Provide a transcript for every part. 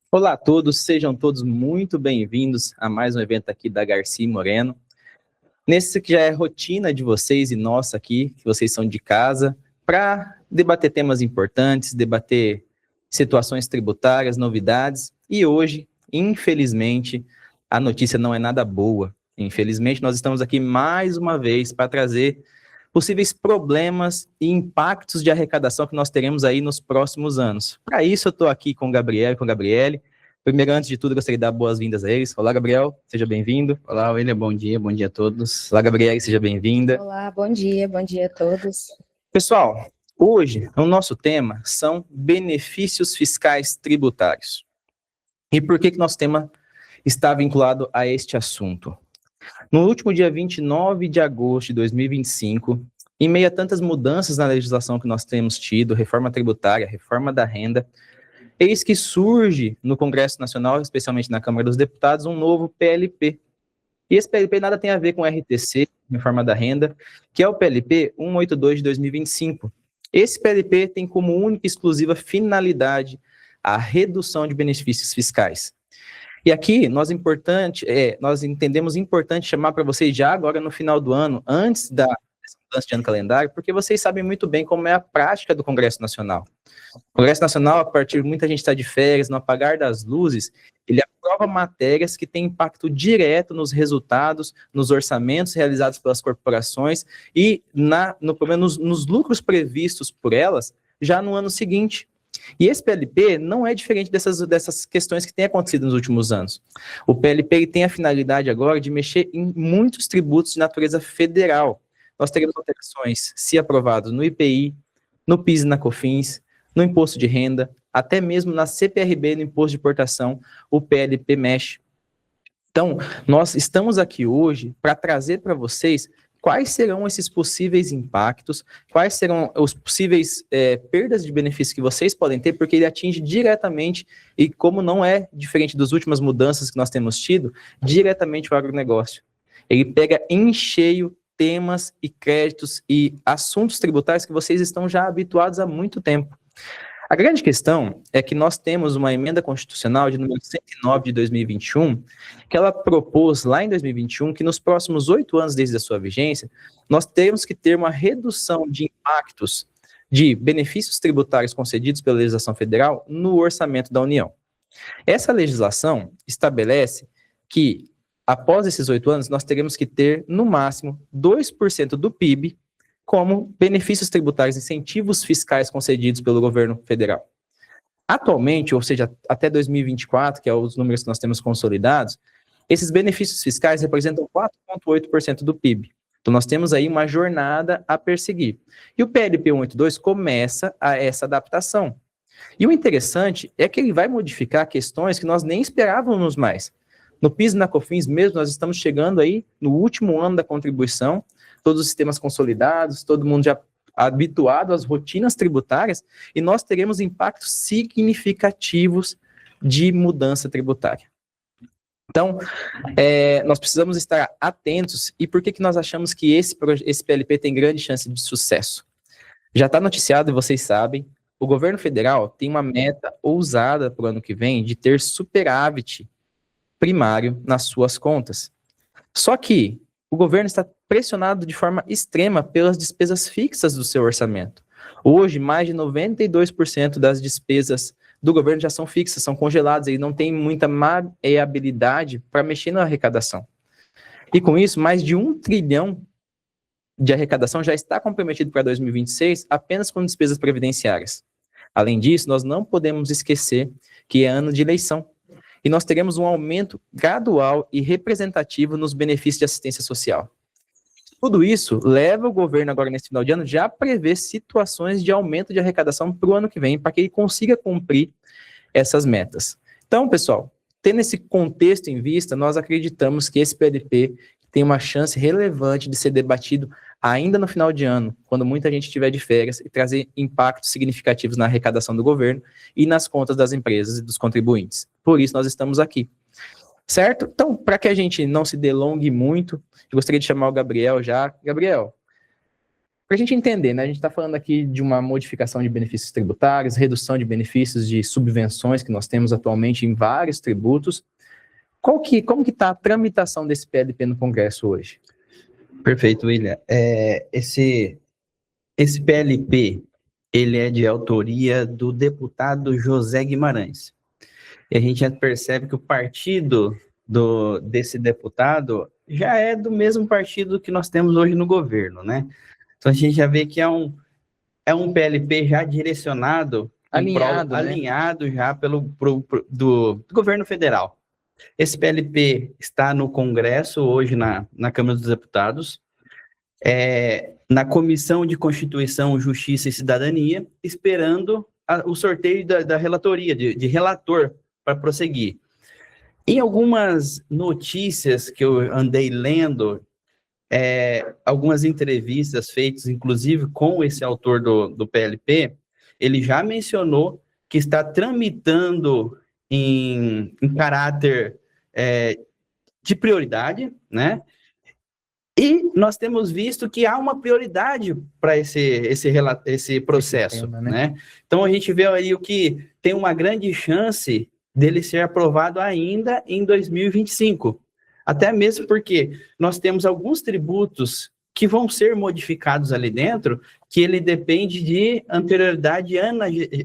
Olá a todos, sejam todos muito bem-vindos a mais um evento aqui da Garcia Moreno. Nesse que já é rotina de vocês e nossa aqui, que vocês são de casa, para debater temas importantes, debater situações tributárias, novidades. E hoje, infelizmente, a notícia não é nada boa. Infelizmente, nós estamos aqui mais uma vez para trazer possíveis problemas e impactos de arrecadação que nós teremos aí nos próximos anos. Para isso, eu estou aqui com o Gabriel e com a Gabriele. Primeiro, antes de tudo, gostaria de dar boas-vindas a eles. Olá, Gabriel, seja bem-vindo. Olá, William, bom dia a todos. Olá, Gabriele, seja bem-vinda. Olá, bom dia a todos. Pessoal, hoje o nosso tema são benefícios fiscais tributários. E por que nosso tema está vinculado a este assunto? No último dia 29 de agosto de 2025, em meio a tantas mudanças na legislação que nós temos tido, reforma tributária, reforma da renda, eis que surge no Congresso Nacional, especialmente na Câmara dos Deputados, um novo PLP. E esse PLP nada tem a ver com o RTC, reforma da renda, que é o PLP 182 de 2025. Esse PLP tem como única e exclusiva finalidade a redução de benefícios fiscais. E aqui, nós entendemos importante chamar para vocês já agora no final do ano, antes da mudança de ano calendário, porque vocês sabem muito bem como é a prática do Congresso Nacional. O Congresso Nacional, a partir de muita gente está de férias, no apagar das luzes, ele aprova matérias que têm impacto direto nos resultados, nos orçamentos realizados pelas corporações e nos lucros previstos por elas já no ano seguinte. E esse PLP não é diferente dessas questões que têm acontecido nos últimos anos. O PLP tem a finalidade agora de mexer em muitos tributos de natureza federal. Nós teremos alterações, se aprovados, no IPI, no PIS e na COFINS, no imposto de renda, até mesmo na CPRB, no imposto de importação, o PLP mexe. Então, nós estamos aqui hoje para trazer para vocês quais serão esses possíveis impactos, quais serão os possíveis perdas de benefícios que vocês podem ter, porque ele atinge diretamente, e como não é diferente das últimas mudanças que nós temos tido, diretamente o agronegócio. Ele pega em cheio temas e créditos e assuntos tributários que vocês estão já habituados há muito tempo. A grande questão é que nós temos uma emenda constitucional de número 109 de 2021, que ela propôs lá em 2021 que nos próximos 8 anos desde a sua vigência, nós temos que ter uma redução de impactos de benefícios tributários concedidos pela legislação federal no orçamento da União. Essa legislação estabelece que, após esses 8 anos, nós teremos que ter, no máximo, 2% do PIB como benefícios tributários, incentivos fiscais concedidos pelo governo federal. Atualmente, ou seja, até 2024, que é os números que nós temos consolidados, esses benefícios fiscais representam 4,8% do PIB. Então, nós temos aí uma jornada a perseguir. E o PLP 182 começa a essa adaptação. E o interessante é que ele vai modificar questões que nós nem esperávamos mais. No PIS e na COFINS mesmo, nós estamos chegando aí no último ano da contribuição, todos os sistemas consolidados, todo mundo já habituado às rotinas tributárias, e nós teremos impactos significativos de mudança tributária. Então, nós precisamos estar atentos. E por que nós achamos que esse PLP tem grande chance de sucesso? Já está noticiado, e vocês sabem, o governo federal tem uma meta ousada para o ano que vem de ter superávit primário nas suas contas. Só que o governo está pressionado de forma extrema pelas despesas fixas do seu orçamento. Hoje, mais de 92% das despesas do governo já são fixas, são congeladas, ele não tem muita maleabilidade para mexer na arrecadação. E com isso, mais de 1 trilhão de arrecadação já está comprometido para 2026 apenas com despesas previdenciárias. Além disso, nós não podemos esquecer que é ano de eleição. E nós teremos um aumento gradual e representativo nos benefícios de assistência social. Tudo isso leva o governo agora nesse final de ano já a prever situações de aumento de arrecadação para o ano que vem, para que ele consiga cumprir essas metas. Então, pessoal, tendo esse contexto em vista, nós acreditamos que esse PLP tem uma chance relevante de ser debatido ainda no final de ano, quando muita gente estiver de férias, e trazer impactos significativos na arrecadação do governo e nas contas das empresas e dos contribuintes. Por isso nós estamos aqui. Certo? Então, para que a gente não se delongue muito, eu gostaria de chamar o Gabriel já. Gabriel, Para a gente entender, né? A gente está falando aqui de uma modificação de benefícios tributários, redução de benefícios de subvenções que nós temos atualmente em vários tributos. Como que está a tramitação desse PLP no Congresso hoje? Perfeito, William. Esse PLP, ele é de autoria do deputado José Guimarães. E a gente já percebe que o partido desse deputado já é do mesmo partido que nós temos hoje no governo, né? Então a gente já vê que é um PLP já direcionado, alinhado já do governo federal. Esse PLP está no Congresso hoje na Câmara dos Deputados, na Comissão de Constituição, Justiça e Cidadania, esperando o sorteio da relatoria, de relator para prosseguir. Em algumas notícias que eu andei lendo, algumas entrevistas feitas, inclusive, com esse autor do PLP, ele já mencionou que está tramitando em caráter de prioridade, né? E nós temos visto que há uma prioridade para esse processo, tema, né? Então, a gente vê aí o que tem uma grande chance dele ser aprovado ainda em 2025. Até mesmo porque nós temos alguns tributos que vão ser modificados ali dentro, que ele depende de anterioridade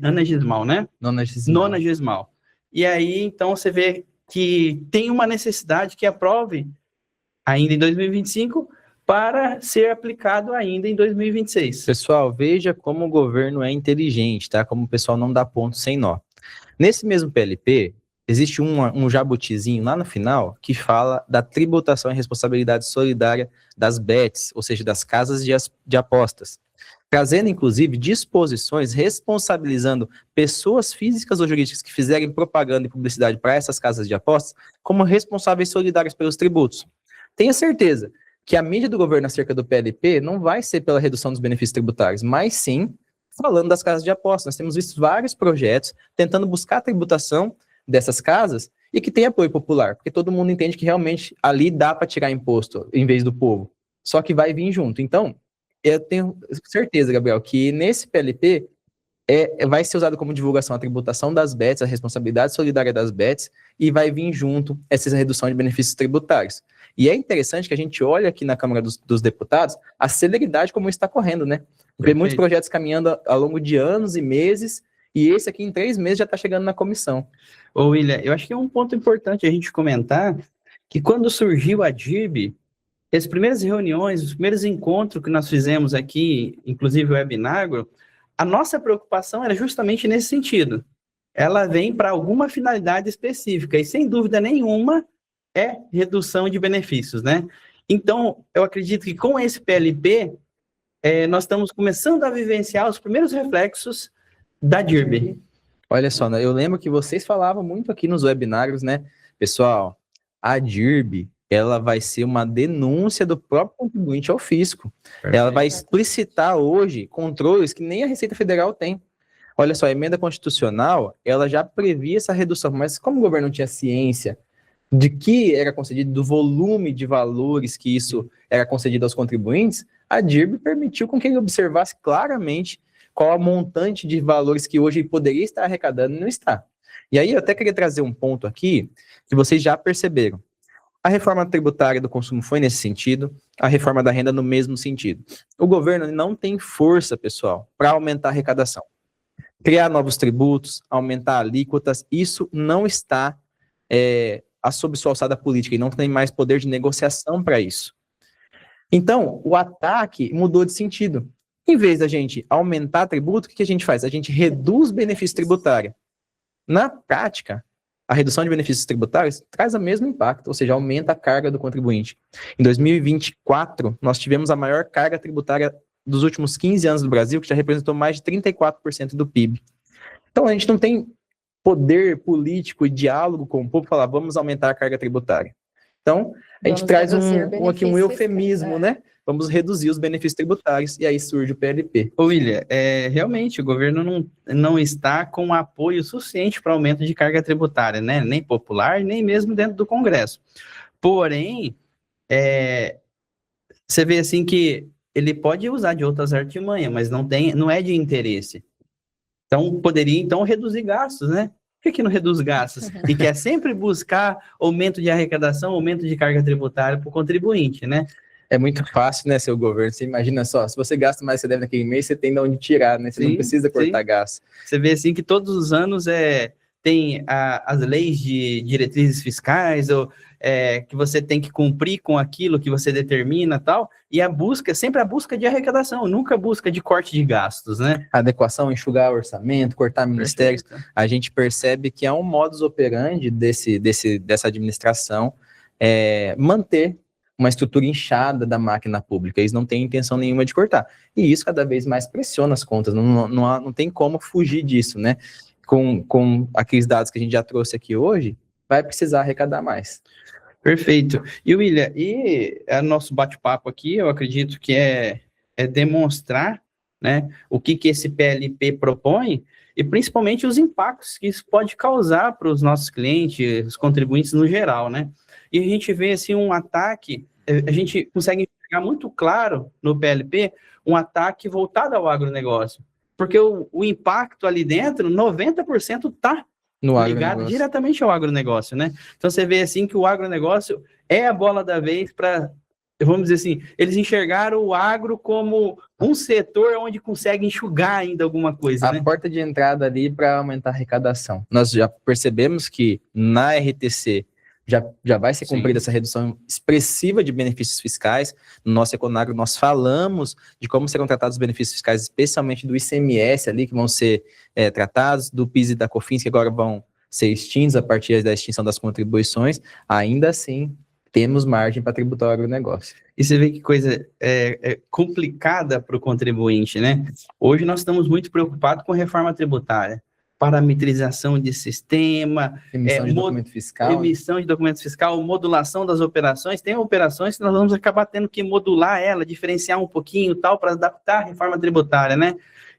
anagismal, né? Nonagismal. E aí, então, você vê que tem uma necessidade que aprove ainda em 2025 para ser aplicado ainda em 2026. Pessoal, veja como o governo é inteligente, tá? Como o pessoal não dá ponto sem nó. Nesse mesmo PLP, existe um jabutizinho lá no final que fala da tributação e responsabilidade solidária das bets, ou seja, das casas de apostas, trazendo, inclusive, disposições responsabilizando pessoas físicas ou jurídicas que fizerem propaganda e publicidade para essas casas de apostas como responsáveis solidários pelos tributos. Tenha certeza que a mídia do governo acerca do PLP não vai ser pela redução dos benefícios tributários, mas sim falando das casas de apostas. Nós temos visto vários projetos tentando buscar a tributação dessas casas e que tem apoio popular, porque todo mundo entende que realmente ali dá para tirar imposto em vez do povo, só que vai vir junto. Então, eu tenho certeza, Gabriel, que nesse PLP vai ser usado como divulgação a tributação das bets, a responsabilidade solidária das bets, e vai vir junto essa redução de benefícios tributários. E é interessante que a gente olha aqui na Câmara dos Deputados a celeridade como está correndo, né? Vê muitos projetos caminhando ao longo de anos e meses, e esse aqui em 3 meses já está chegando na comissão. Ô, William, eu acho que é um ponto importante a gente comentar que quando surgiu a DIRB, as primeiras reuniões, os primeiros encontros que nós fizemos aqui, inclusive o Webinagro, a nossa preocupação era justamente nesse sentido. Ela vem para alguma finalidade específica e, sem dúvida nenhuma, é redução de benefícios, né? Então, eu acredito que com esse PLP, nós estamos começando a vivenciar os primeiros reflexos da DIRB. Olha só, né? Eu lembro que vocês falavam muito aqui nos webinários, né? Pessoal, a DIRB, ela vai ser uma denúncia do próprio contribuinte ao fisco. Perfeito. Ela vai explicitar hoje controles que nem a Receita Federal tem. Olha só, a emenda constitucional, ela já previa essa redução, mas como o governo não tinha ciência de que era concedido, do volume de valores que isso era concedido aos contribuintes, a DIRB permitiu com que ele observasse claramente qual a montante de valores que hoje poderia estar arrecadando e não está. E aí eu até queria trazer um ponto aqui que vocês já perceberam. A reforma tributária do consumo foi nesse sentido, a reforma da renda no mesmo sentido. O governo não tem força, pessoal, para aumentar a arrecadação. Criar novos tributos, aumentar alíquotas, isso não está sob sua alçada política e não tem mais poder de negociação para isso. Então, o ataque mudou de sentido. Em vez da gente aumentar tributo, o que a gente faz? A gente reduz benefício tributário. Na prática, a redução de benefícios tributários traz o mesmo impacto, ou seja, aumenta a carga do contribuinte. Em 2024, nós tivemos a maior carga tributária dos últimos 15 anos do Brasil, que já representou mais de 34% do PIB. Então, a gente não tem poder político e diálogo com o povo falar, vamos aumentar a carga tributária. Então, a gente traz aqui um eufemismo, né? Vamos reduzir os benefícios tributários, e aí surge o PLP. Ô, William, realmente o governo não está com apoio suficiente para aumento de carga tributária, né? Nem popular, nem mesmo dentro do Congresso. Porém, você vê assim que ele pode usar de outras artimanhas, mas não é de interesse. Então, poderia, reduzir gastos, né? Por que não reduz gastos? E quer sempre buscar aumento de arrecadação, aumento de carga tributária para o contribuinte, né? É muito fácil, né, seu governo? Você imagina só, se você gasta mais que você deve naquele mês, você tem de onde tirar, né? Você não precisa cortar gasto. Você vê assim que todos os anos tem as leis de diretrizes fiscais, ou que você tem que cumprir com aquilo que você determina e tal, e sempre a busca de arrecadação, nunca a busca de corte de gastos, né? Adequação, enxugar orçamento, cortar ministérios. Perfeito. A gente percebe que é um modus operandi dessa administração manter uma estrutura inchada da máquina pública. Eles não têm intenção nenhuma de cortar. E isso cada vez mais pressiona as contas. Não tem como fugir disso, né? Com aqueles dados que a gente já trouxe aqui hoje, vai precisar arrecadar mais. Perfeito. E, William, nosso bate-papo aqui, eu acredito que é demonstrar, né, o que esse PLP propõe e principalmente os impactos que isso pode causar para os nossos clientes, os contribuintes no geral, né? E a gente vê, assim, um ataque, a gente consegue enxergar muito claro no PLP um ataque voltado ao agronegócio, porque o impacto ali dentro, 90% está ligado diretamente ao agronegócio, né? Então você vê assim que o agronegócio é a bola da vez para, vamos dizer assim, eles enxergaram o agro como um setor onde consegue enxugar ainda alguma coisa, a porta de entrada ali para aumentar a arrecadação. Nós já percebemos que na RTC já vai ser cumprida essa redução expressiva de benefícios fiscais. No nosso Econagro, nós falamos de como serão tratados os benefícios fiscais, especialmente do ICMS ali, que vão ser tratados, do PIS e da COFINS, que agora vão ser extintos a partir da extinção das contribuições. Ainda assim, temos margem para tributar o agronegócio. E você vê que coisa complicada para o contribuinte, né? Hoje nós estamos muito preocupados com reforma tributária. Parametrização de sistema, emissão de documento fiscal, modulação das operações. Tem operações que nós vamos acabar tendo que modular ela, diferenciar um pouquinho tal, para adaptar a reforma tributária, né?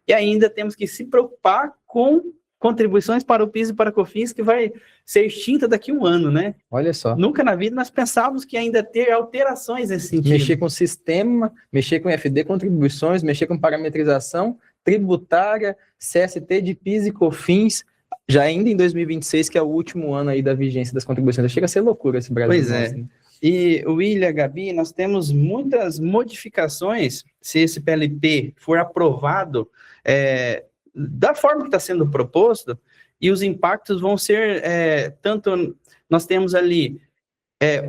E ainda temos que se preocupar com contribuições para o PIS e para a COFINS, que vai ser extinta daqui a um ano, né? Olha só. Nunca na vida nós pensávamos que ainda ter alterações nesse sentido. Mexer com o sistema, mexer com FD, contribuições, mexer com parametrização tributária, CST de PIS e COFINS, já ainda em 2026, que é o último ano aí da vigência das contribuições. Chega a ser loucura esse Brasil. Pois é. Né? E, William, Gabi, nós temos muitas modificações, se esse PLP for aprovado da forma que está sendo proposto, e os impactos vão ser, nós temos ali,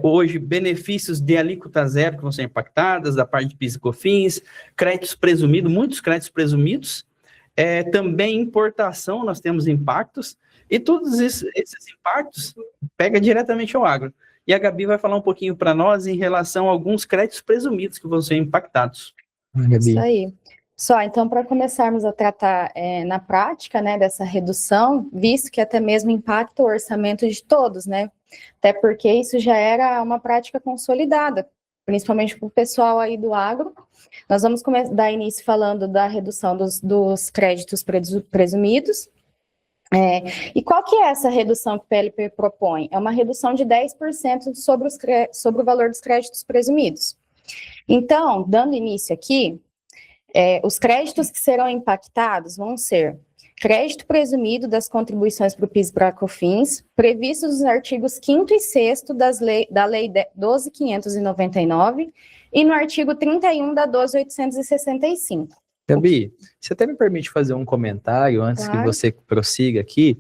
hoje, benefícios de alíquota zero que vão ser impactadas, da parte de PIS e COFINS, créditos presumidos, muitos créditos presumidos, também importação, nós temos impactos, e todos esses impactos pegam diretamente ao agro. E a Gabi vai falar um pouquinho para nós em relação a alguns créditos presumidos que vão ser impactados. Gabi. Isso aí. Só, então, para começarmos a tratar na prática, né, dessa redução, visto que até mesmo impacta o orçamento de todos, né? Até porque isso já era uma prática consolidada, principalmente para o pessoal aí do agro. Nós vamos dar início falando da redução dos créditos presumidos. E qual que é essa redução que o PLP propõe? É uma redução de 10% sobre o valor dos créditos presumidos. Então, dando início aqui, os créditos que serão impactados vão ser crédito presumido das contribuições para o PIS e para a COFINS, previstos nos artigos 5º e 6º da Lei 12.599 e no artigo 31 da 12.865. Gabi, você até me permite fazer um comentário antes que você prossiga aqui?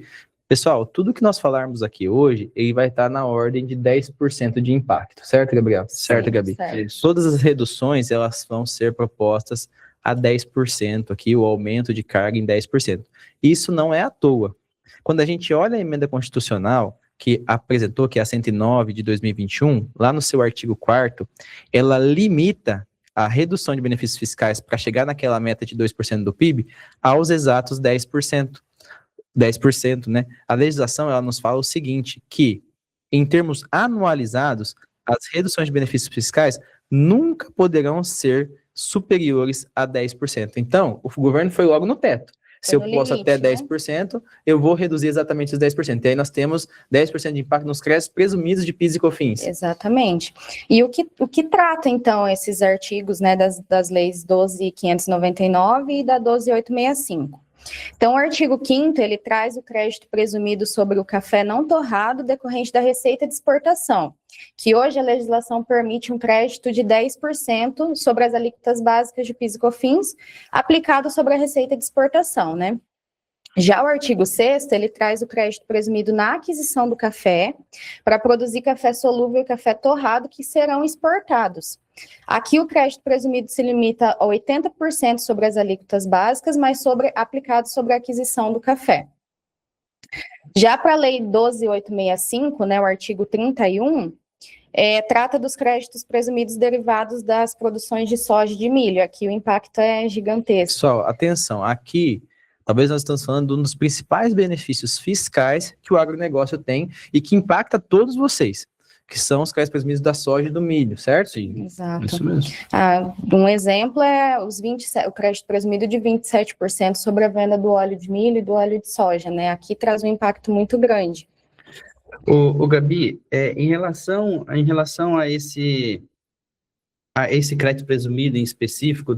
Pessoal, tudo que nós falarmos aqui hoje, ele vai estar na ordem de 10% de impacto, certo, Gabriel? Certo, Gabi? Certo. Todas as reduções, elas vão ser propostas a 10% aqui, o aumento de carga em 10%. Isso não é à toa. Quando a gente olha a emenda constitucional que apresentou, que é a 109 de 2021, lá no seu artigo 4º, ela limita a redução de benefícios fiscais para chegar naquela meta de 2% do PIB aos exatos 10%. 10%, né? A legislação, ela nos fala o seguinte, que em termos anualizados, as reduções de benefícios fiscais nunca poderão ser superiores a 10%. Então, o governo foi logo no teto. Se eu no posso limite, até né? 10%, eu vou reduzir exatamente os 10%. E aí nós temos 10% de impacto nos créditos presumidos de PIS e COFINS. Exatamente. E o que trata, então, esses artigos, né, das leis 12.599 e da 12.865? Então, o artigo 5º, ele traz o crédito presumido sobre o café não torrado decorrente da receita de exportação, que hoje a legislação permite um crédito de 10% sobre as alíquotas básicas de PIS e COFINS, aplicado sobre a receita de exportação, né? Já o artigo 6º, ele traz o crédito presumido na aquisição do café para produzir café solúvel e café torrado que serão exportados. Aqui o crédito presumido se limita a 80% sobre as alíquotas básicas, mas aplicado sobre a aquisição do café. Já para a lei 12.865, né, o artigo 31, trata dos créditos presumidos derivados das produções de soja e de milho. Aqui o impacto é gigantesco. Pessoal, atenção, aqui talvez nós estamos falando de um dos principais benefícios fiscais que o agronegócio tem e que impacta todos vocês, que são os créditos presumidos da soja e do milho, certo? Sim, Exato. isso mesmo. Um exemplo é o crédito presumido de 27% sobre a venda do óleo de milho e do óleo de soja, né? Aqui traz um impacto muito grande. O Gabi, em relação a esse crédito presumido em específico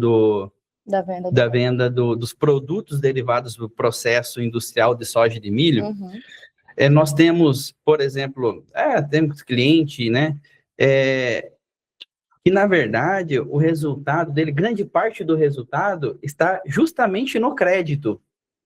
da venda dos produtos derivados do processo industrial de soja e de milho, nós temos, por exemplo, temos cliente, né, que na verdade o resultado dele, grande parte do resultado está justamente no crédito.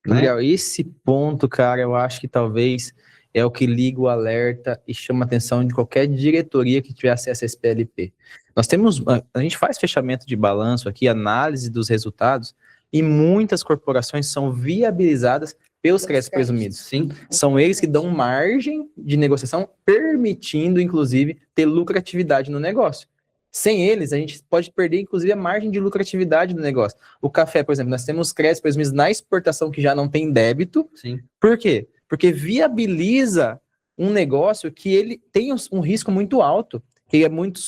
Gabriel, né? esse ponto, cara, eu acho que talvez é o que liga o alerta e chama a atenção de qualquer diretoria que tiver acesso a esse PLP. Nós temos, a gente faz fechamento de balanço aqui, análise dos resultados, e muitas corporações são viabilizadas pelos créditos presumidos. Sim. São eles que dão margem de negociação, permitindo, inclusive, ter lucratividade no negócio. Sem eles, a gente pode perder, inclusive, a margem de lucratividade do negócio. O café, por exemplo, nós temos créditos presumidos na exportação que já não tem débito. Sim. Por quê? Porque viabiliza um negócio que ele tem um risco muito alto, que é muito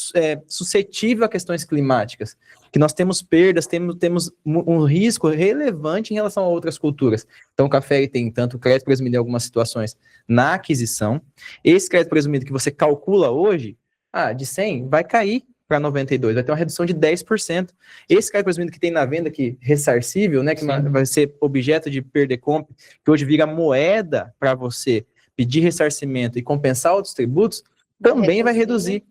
suscetível a questões climáticas, que nós temos perdas, temos um risco relevante em relação a outras culturas. Então, o café ele tem tanto crédito presumido em algumas situações na aquisição. Esse crédito presumido que você calcula hoje, de 100, vai cair para 92, vai ter uma redução de 10%. Esse crédito presumido que tem na venda, que ressarcível, né, que vai ser objeto de perda e compra, que hoje vira moeda para você pedir ressarcimento e compensar outros tributos, também vai reduzir.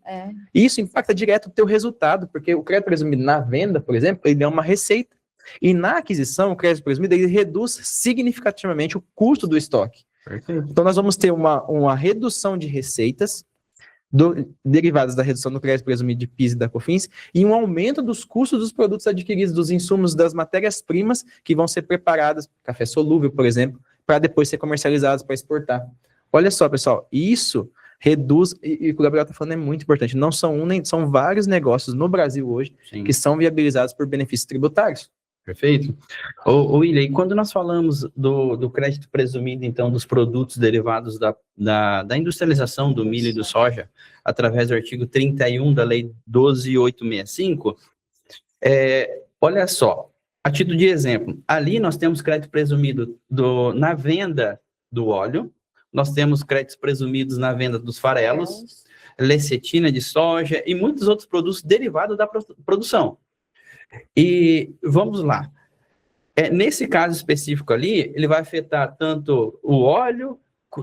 Isso impacta direto o teu resultado, porque o crédito presumido na venda, por exemplo, ele é uma receita. E na aquisição, o crédito presumido ele reduz significativamente o custo do estoque. Perfeito. Então, nós vamos ter uma redução de receitas derivadas da redução do crédito presumido de PIS e da COFINS e um aumento dos custos dos produtos adquiridos, dos insumos, das matérias-primas que vão ser preparadas, café solúvel, por exemplo, para depois ser comercializados para exportar. Olha só, pessoal, isso reduz, e o que o Gabriel está falando é muito importante, não são são vários negócios no Brasil hoje que são viabilizados por benefícios tributários. Perfeito. William, e quando nós falamos do crédito presumido, então, dos produtos derivados da industrialização do milho e do soja, através do artigo 31 da Lei 12.865, olha só, a título de exemplo, ali nós temos crédito presumido na venda do óleo, nós temos créditos presumidos na venda dos farelos, lecetina de soja e muitos outros produtos derivados da produção. E vamos lá, nesse caso específico ali, ele vai afetar tanto o óleo,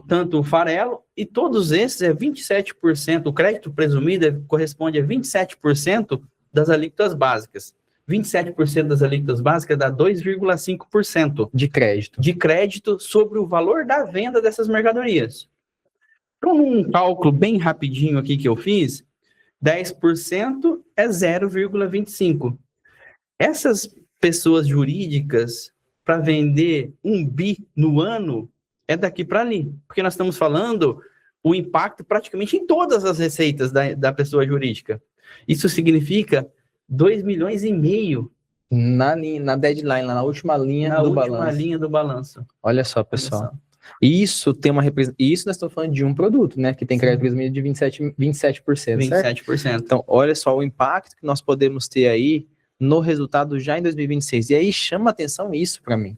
tanto o farelo, e todos esses 27%, o crédito presumido corresponde a 27% das alíquotas básicas. 27% das alíquotas básicas dá 2,5% de crédito sobre o valor da venda dessas mercadorias. Então, um cálculo bem rapidinho aqui que eu fiz, 10% é 0,25%. Essas pessoas jurídicas, para vender 1 bi no ano, é daqui para ali. Porque nós estamos falando o impacto praticamente em todas as receitas da pessoa jurídica. Isso significa 2,5 milhões na deadline, na última linha do balanço. Na última linha do balanço. Olha só, pessoal. Isso tem uma isso nós estamos falando de um produto, né? Que tem crédito presumido de 27%. 27%. Certo? Então, olha só o impacto que nós podemos ter aí no resultado já em 2026. E aí chama atenção isso para mim.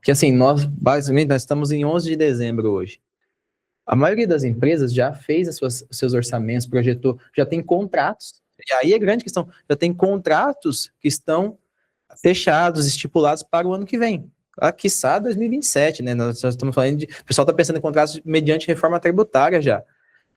que assim, basicamente, nós estamos em 11 de dezembro hoje. A maioria das empresas já fez os seus orçamentos, projetou, já tem contratos, e aí é grande questão, já tem contratos que estão fechados, estipulados para o ano que vem. Quiçá 2027, né? Nós estamos falando o pessoal está pensando em contratos mediante reforma tributária já.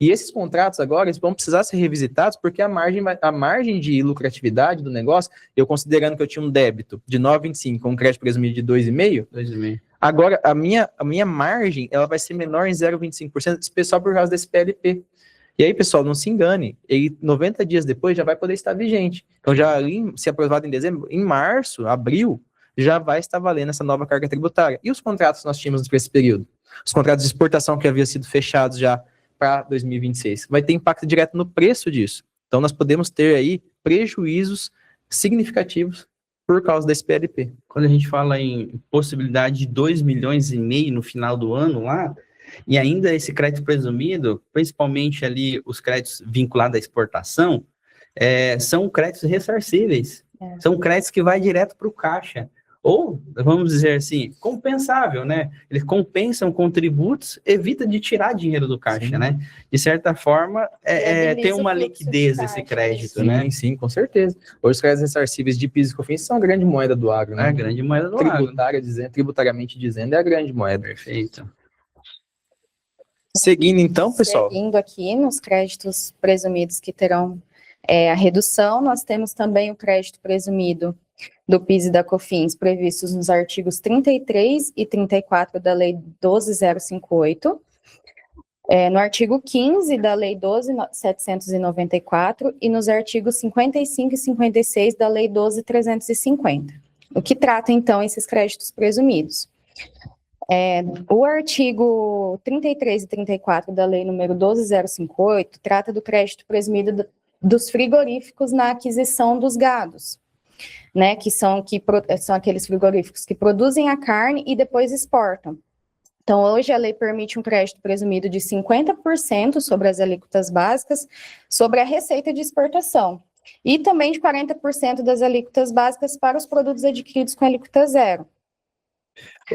E esses contratos agora eles vão precisar ser revisitados porque a margem de lucratividade do negócio, eu considerando que eu tinha um débito de 9,25 com um crédito presumido de 2,5, agora a minha margem ela vai ser menor em 0,25%, especial por causa desse PLP. E aí, pessoal, não se engane, ele 90 dias depois já vai poder estar vigente. Então, já se aprovado em dezembro, em março, abril, já vai estar valendo essa nova carga tributária. E os contratos que nós tínhamos para esse período? Os contratos de exportação que haviam sido fechados já para 2026. Vai ter impacto direto no preço disso. Então, nós podemos ter aí prejuízos significativos por causa desse PLP. Quando a gente fala em possibilidade de 2,5 milhões no final do ano lá, e ainda esse crédito presumido, principalmente ali os créditos vinculados à exportação, são créditos ressarcíveis. São créditos que vai direto para o caixa. Ou, vamos dizer assim, compensável, né? Eles compensam com tributos, evita de tirar dinheiro do caixa, sim, né? De certa forma, tem uma liquidez esse crédito, sim, né? Sim, com certeza. Hoje os créditos ressarcíveis de PIS e COFINS são a grande moeda do agro, né? É a grande moeda do agro. Tributariamente dizendo, é a grande moeda. Perfeito. Seguindo então, pessoal. Seguindo aqui nos créditos presumidos que terão a redução, nós temos também o crédito presumido do PIS e da COFINS previstos nos artigos 33 e 34 da Lei 12.058, no artigo 15 da Lei 12.794 e nos artigos 55 e 56 da Lei 12.350. O que trata, então, esses créditos presumidos? O artigo 33 e 34 da Lei número 12.058 trata do crédito presumido dos frigoríficos na aquisição dos gados, né, que são aqueles frigoríficos que produzem a carne e depois exportam. Então, hoje a lei permite um crédito presumido de 50% sobre as alíquotas básicas sobre a receita de exportação e também de 40% das alíquotas básicas para os produtos adquiridos com alíquota zero.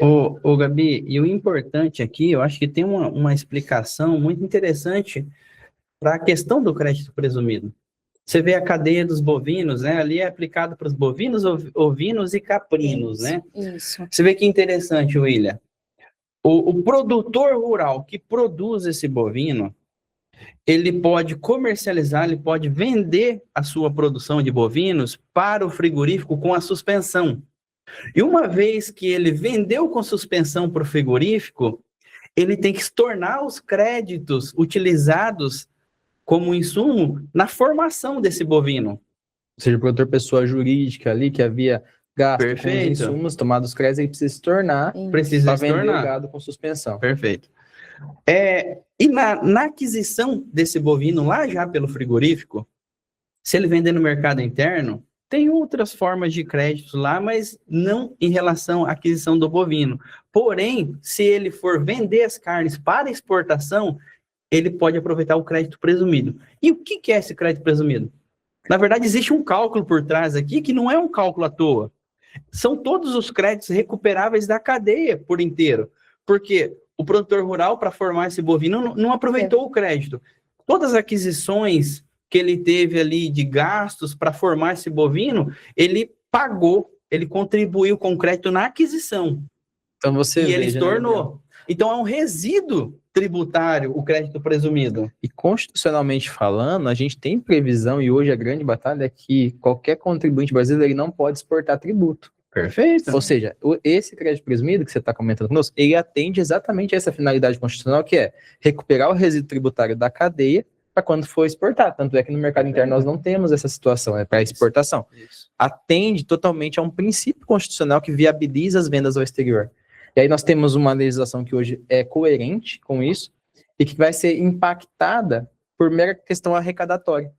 Ô, Gabi, e o importante aqui, eu acho que tem uma explicação muito interessante para a questão do crédito presumido. Você vê a cadeia dos bovinos, né? Ali é aplicado para os bovinos, ovinos e caprinos, né? Isso. Você vê que interessante, William. O produtor rural que produz esse bovino, ele pode comercializar, ele pode vender a sua produção de bovinos para o frigorífico com a suspensão. E uma vez que ele vendeu com suspensão para o frigorífico, ele tem que estornar os créditos utilizados como insumo na formação desse bovino. Ou seja, o produtor pessoa jurídica ali que havia gasto Perfeito. com os insumos, tomado os créditos, ele precisa se tornar Precisa vender o gado com suspensão. Perfeito. E na aquisição desse bovino lá já pelo frigorífico, se ele vender no mercado interno, tem outras formas de créditos lá, mas não em relação à aquisição do bovino. Porém, se ele for vender as carnes para exportação, ele pode aproveitar o crédito presumido. E o que é esse crédito presumido? Na verdade, existe um cálculo por trás aqui que não é um cálculo à toa. São todos os créditos recuperáveis da cadeia por inteiro. Porque o produtor rural, para formar esse bovino, não aproveitou o crédito. Todas as aquisições que ele teve ali de gastos para formar esse bovino, ele pagou, ele contribuiu com crédito na aquisição. Então você e ele estornou. Então é um resíduo tributário o crédito presumido. E constitucionalmente falando, a gente tem previsão, e hoje a grande batalha é que qualquer contribuinte brasileiro ele não pode exportar tributo. Perfeito. Ou seja, esse crédito presumido que você está comentando conosco, ele atende exatamente a essa finalidade constitucional, que é recuperar o resíduo tributário da cadeia para quando for exportar. Tanto é que no mercado interno nós não temos essa situação, é para exportação. Isso. Atende totalmente a um princípio constitucional que viabiliza as vendas ao exterior. E aí nós temos uma legislação que hoje é coerente com isso e que vai ser impactada por mera questão arrecadatória.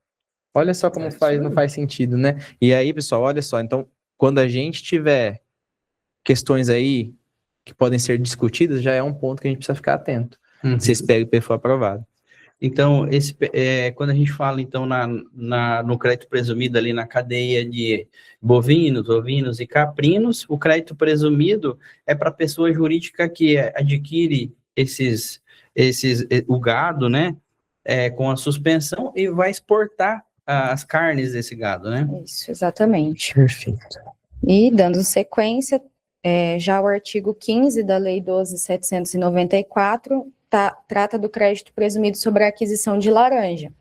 Olha só como não faz sentido, né? E aí, pessoal, olha só, então, quando a gente tiver questões aí que podem ser discutidas, já é um ponto que a gente precisa ficar atento, se esse PLP for aprovado. Então, quando a gente fala, então, no crédito presumido ali na cadeia de bovinos, ovinos e caprinos, o crédito presumido é para a pessoa jurídica que adquire o gado, né, com a suspensão e vai exportar as carnes desse gado, né? Isso, exatamente. Perfeito. E, dando sequência, já o artigo 15 da Lei 12.794 trata do crédito presumido sobre a aquisição de laranja.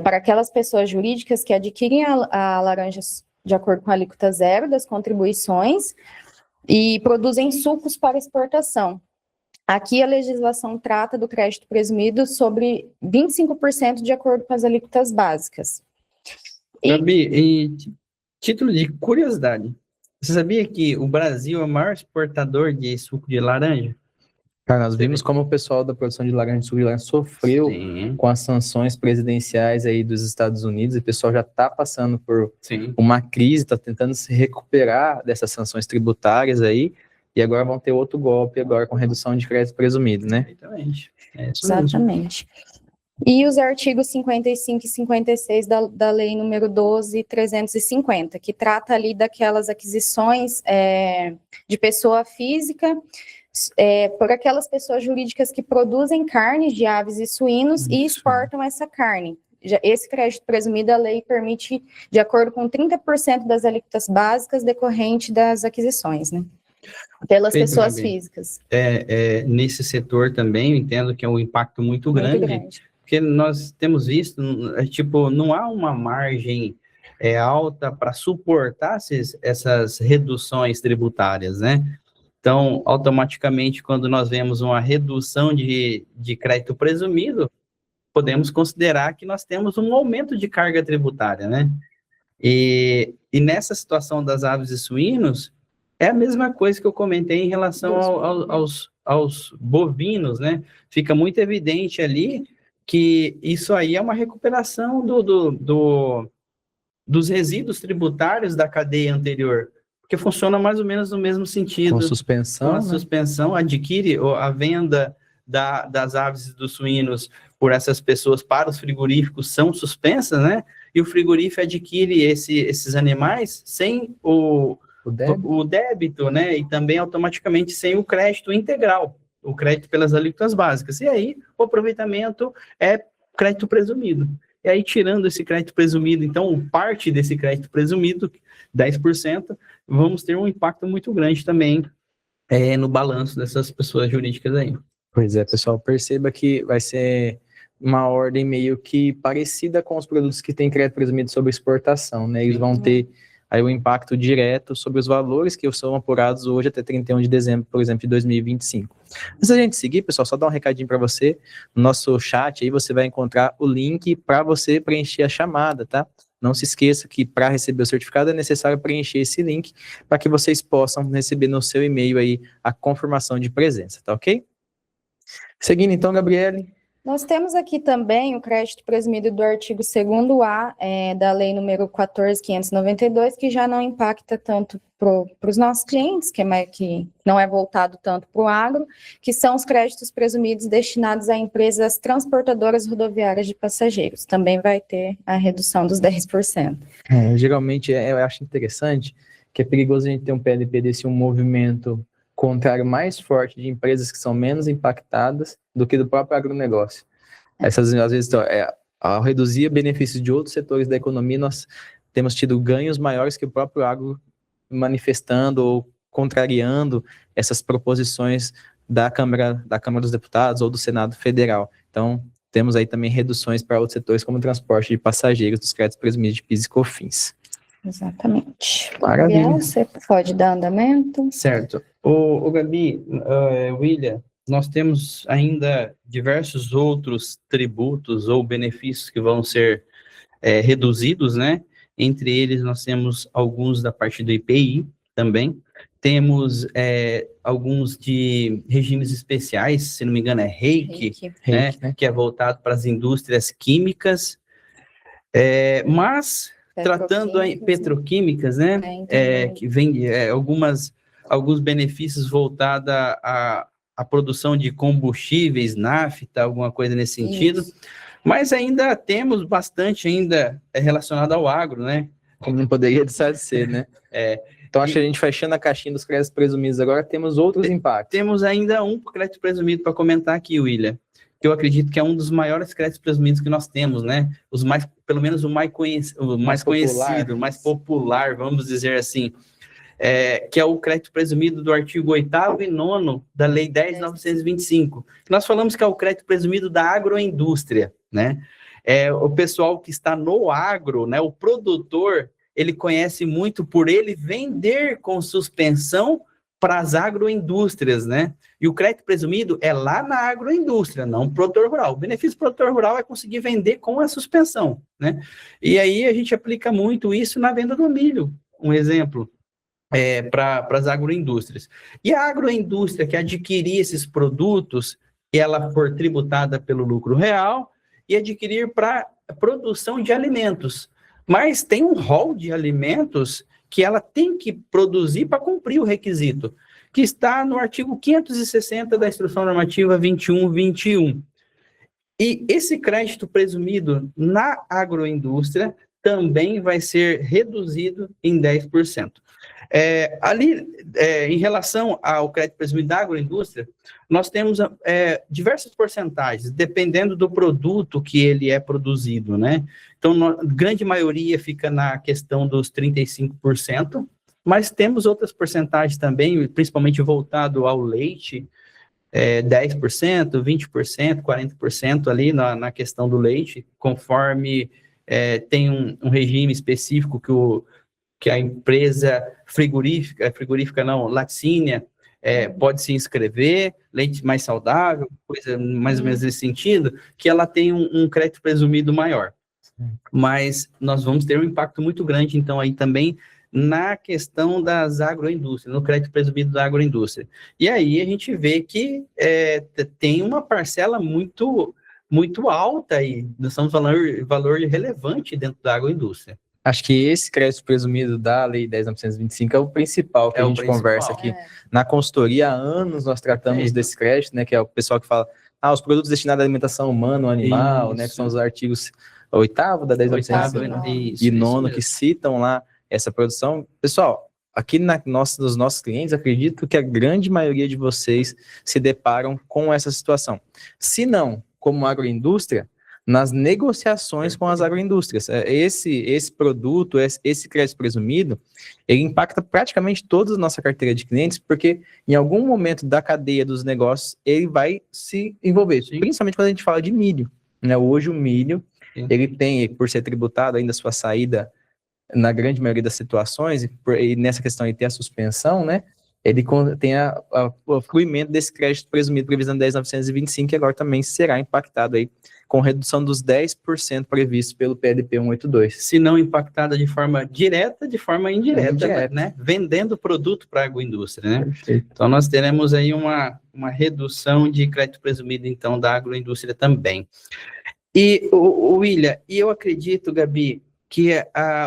Para aquelas pessoas jurídicas que adquirem a laranja de acordo com a alíquota zero das contribuições e produzem sucos para exportação. Aqui a legislação trata do crédito presumido sobre 25% de acordo com as alíquotas básicas. Gabi, e título de curiosidade, você sabia que o Brasil é o maior exportador de suco de laranja? Cara, nós vimos como o pessoal da produção de laranja de suco de laranja sofreu com as sanções presidenciais aí dos Estados Unidos, e o pessoal já está passando por uma crise, está tentando se recuperar dessas sanções tributárias aí, e agora vão ter outro golpe agora com redução de crédito presumido, né? Exatamente. Exatamente. E os artigos 55 e 56 da Lei número 12.350, que trata ali daquelas aquisições de pessoa física por aquelas pessoas jurídicas que produzem carnes de aves e suínos e exportam essa carne. Esse crédito presumido, a lei permite, de acordo com 30% das alíquotas básicas decorrente das aquisições, né? Pelas pessoas físicas. Nesse setor também, eu entendo que é um impacto muito grande. Porque nós temos visto, não há uma margem alta para suportar essas reduções tributárias, né? Então, automaticamente, quando nós vemos uma redução de crédito presumido, podemos considerar que nós temos um aumento de carga tributária, né? E nessa situação das aves e suínos, é a mesma coisa que eu comentei em relação aos bovinos, né? Fica muito evidente ali que isso aí é uma recuperação dos resíduos tributários da cadeia anterior, porque funciona mais ou menos no mesmo sentido. Com suspensão, com a suspensão, adquire a venda das aves e dos suínos por essas pessoas para os frigoríficos são suspensas, né? E o frigorífico adquire esses animais sem o débito, né? E também automaticamente sem o crédito integral, o crédito pelas alíquotas básicas. E aí o aproveitamento é crédito presumido. E aí, tirando esse crédito presumido, então, parte desse crédito presumido, 10%, vamos ter um impacto muito grande também no balanço dessas pessoas jurídicas aí. Pois é, pessoal, perceba que vai ser uma ordem meio que parecida com os produtos que têm crédito presumido sobre exportação, né? Eles vão ter aí um impacto direto sobre os valores que são apurados hoje até 31 de dezembro, por exemplo, de 2025. Antes da gente seguir, pessoal, só dar um recadinho para você. No nosso chat aí você vai encontrar o link para você preencher a chamada, tá? Não se esqueça que para receber o certificado é necessário preencher esse link para que vocês possam receber no seu e-mail aí a confirmação de presença, tá ok? Seguindo então, Gabriele. Nós temos aqui também o crédito presumido do artigo 2º-A da Lei número 14.592, que já não impacta tanto para os nossos clientes, que não é voltado tanto para o agro, que são os créditos presumidos destinados a empresas transportadoras rodoviárias de passageiros. Também vai ter a redução dos 10%. Geralmente, eu acho interessante que é perigoso a gente ter um PLP desse movimento contrário mais forte de empresas que são menos impactadas do que do próprio agronegócio. Essas, às vezes, ao reduzir benefícios de outros setores da economia, nós temos tido ganhos maiores que o próprio agro manifestando ou contrariando essas proposições da Câmara dos Deputados ou do Senado Federal. Então, temos aí também reduções para outros setores, como o transporte de passageiros dos créditos presumidos de PIS e COFINS. Exatamente. Maravilha. Gabriel, você pode dar andamento? Certo. O Gabi, William, nós temos ainda diversos outros tributos ou benefícios que vão ser reduzidos, né? Entre eles, nós temos alguns da parte do IPI também. Temos alguns de regimes especiais, se não me engano, é REIQ, né? Que é voltado para as indústrias químicas. Mas tratando em petroquímicas, né? Que vem alguns benefícios voltados a produção de combustíveis, nafta, alguma coisa nesse sentido, Isso. mas ainda temos bastante ainda relacionado ao agro, né? Como não poderia deixar de ser, né? Então, acho que a gente fechando a caixinha dos créditos presumidos agora, temos outros impactos. Temos ainda um crédito presumido para comentar aqui, William, que eu acredito que é um dos maiores créditos presumidos que nós temos, né? Os mais, pelo menos o mais conhecido, o mais popular, vamos dizer assim, que é o crédito presumido do artigo 8º e 9º da Lei 10.925. Nós falamos que é o crédito presumido da agroindústria, né? O pessoal que está no agro, né? O produtor, ele conhece muito por ele vender com suspensão para as agroindústrias, né? E o crédito presumido é lá na agroindústria, não no produtor rural. O benefício do produtor rural é conseguir vender com a suspensão, né? E aí a gente aplica muito isso na venda do milho, um exemplo, para as agroindústrias. E a agroindústria que adquirir esses produtos, ela for tributada pelo lucro real e adquirir para produção de alimentos. Mas tem um rol de alimentos que ela tem que produzir para cumprir o requisito, que está no artigo 560 da Instrução Normativa 2121. E esse crédito presumido na agroindústria também vai ser reduzido em 10%. Em relação ao crédito presumido da agroindústria, nós temos diversas porcentagens, dependendo do produto que ele é produzido, né? Então, a grande maioria fica na questão dos 35%, mas temos outras porcentagens também, principalmente voltado ao leite, 10%, 20%, 40% ali na questão do leite, conforme tem um regime específico que a empresa frigorífica não, laticínia, pode se inscrever, leite mais saudável, coisa mais ou menos nesse sentido, que ela tem um crédito presumido maior. Mas nós vamos ter um impacto muito grande, então, aí também na questão das agroindústrias, no crédito presumido da agroindústria. E aí a gente vê que tem uma parcela muito, muito alta aí, nós estamos falando de valor relevante dentro da agroindústria. Acho que esse crédito presumido da Lei 10.925 é o principal que a gente conversa aqui. Na consultoria, há anos nós tratamos desse crédito, né, que é o pessoal que fala, os produtos destinados à alimentação humana ou animal, né, que são os artigos 8º da 10.925 e 9º que citam lá essa produção. Pessoal, aqui nos nossos clientes, acredito que a grande maioria de vocês se deparam com essa situação. Se não, como agroindústria, nas negociações com as agroindústrias. Esse produto, esse crédito presumido, ele impacta praticamente toda a nossa carteira de clientes, porque em algum momento da cadeia dos negócios, ele vai se envolver, principalmente quando a gente fala de milho, né? Hoje o milho, ele tem, por ser tributado ainda a sua saída, na grande maioria das situações, e nessa questão ele tem a suspensão, né? Ele tem o fluimento desse crédito presumido previsão 10.925, que agora também será impactado aí com redução dos 10% previstos pelo PLP 182. Se não impactada de forma direta, de forma indireta, né? Vendendo produto para a agroindústria, né? Perfeito. Então, nós teremos aí uma redução de crédito presumido, então, da agroindústria também. E, William, eu acredito, Gabi, que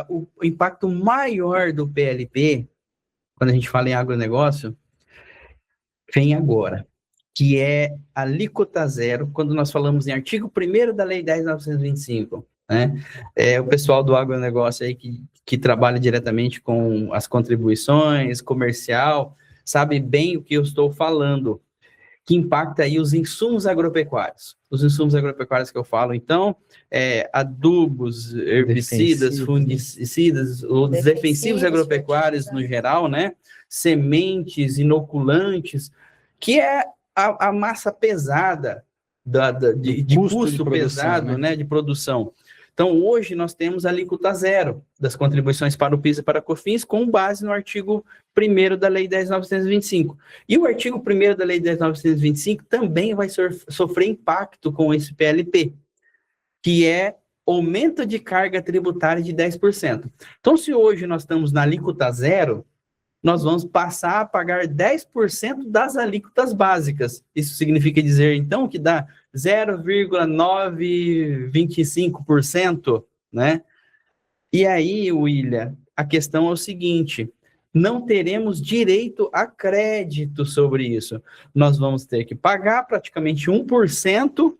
o impacto maior do PLP, quando a gente fala em agronegócio, vem agora, que é a alíquota zero, quando nós falamos em artigo 1º da Lei 10.925, né? O pessoal do agronegócio aí que trabalha diretamente com as contribuições, comercial, sabe bem o que eu estou falando, que impacta aí os insumos agropecuários. Os insumos agropecuários que eu falo, então, adubos, herbicidas, fungicidas, os defensivos agropecuários no geral, né? Sementes, inoculantes, que é a massa pesada de custo pesado, né, de produção. Então, hoje nós temos a alíquota zero das contribuições para o PIS e para a COFINS, com base no artigo 1º da Lei 10.925. E o artigo 1º da Lei 10.925 também vai sofrer impacto com esse PLP, que é aumento de carga tributária de 10%. Então, se hoje nós estamos na alíquota zero, nós vamos passar a pagar 10% das alíquotas básicas. Isso significa dizer, então, que dá 0,925%, né? E aí, William, a questão é o seguinte, não teremos direito a crédito sobre isso. Nós vamos ter que pagar praticamente 1%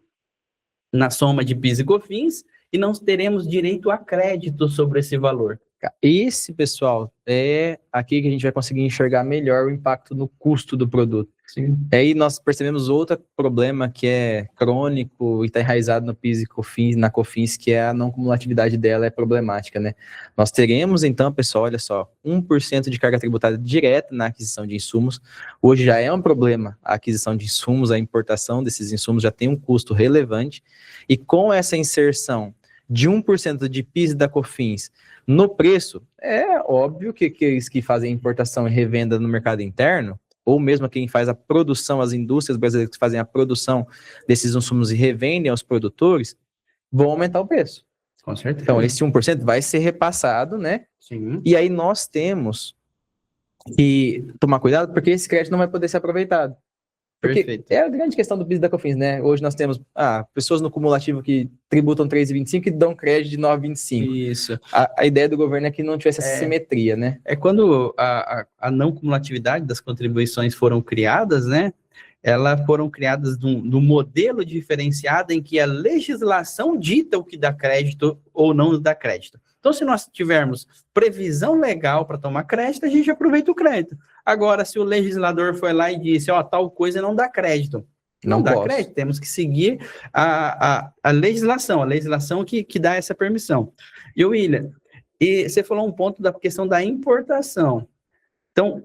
na soma de PIS e COFINS e não teremos direito a crédito sobre esse valor. Esse, pessoal, é aqui que a gente vai conseguir enxergar melhor o impacto no custo do produto. Sim. Aí nós percebemos outro problema que é crônico e está enraizado no PIS e COFINS, na COFINS, que é a não cumulatividade dela é problemática, né? Nós teremos, então, pessoal, olha só, 1% de carga tributária direta na aquisição de insumos. Hoje já é um problema a aquisição de insumos, a importação desses insumos já tem um custo relevante. E com essa inserção de 1% de PIS e da COFINS no preço, é óbvio que aqueles que fazem importação e revenda no mercado interno, ou mesmo quem faz a produção, as indústrias brasileiras que fazem a produção desses insumos e revendem aos produtores, vão aumentar o preço. Com certeza. Então, esse 1% vai ser repassado, né? Sim. E aí nós temos que tomar cuidado, porque esse crédito não vai poder ser aproveitado. Porque Perfeito. é a grande questão do PIS e da COFINS, né? Hoje nós temos pessoas no cumulativo que tributam 3,25 e dão crédito de 9,25. Isso. A ideia do governo é que não tivesse essa simetria, né? É quando a não cumulatividade das contribuições foram criadas, né? Elas foram criadas num modelo diferenciado em que a legislação dita o que dá crédito ou não dá crédito. Então, se nós tivermos previsão legal para tomar crédito, a gente aproveita o crédito. Agora, se o legislador foi lá e disse, tal coisa não dá crédito, não dá crédito, temos que seguir a legislação que dá essa permissão. E, William, você falou um ponto da questão da importação. Então,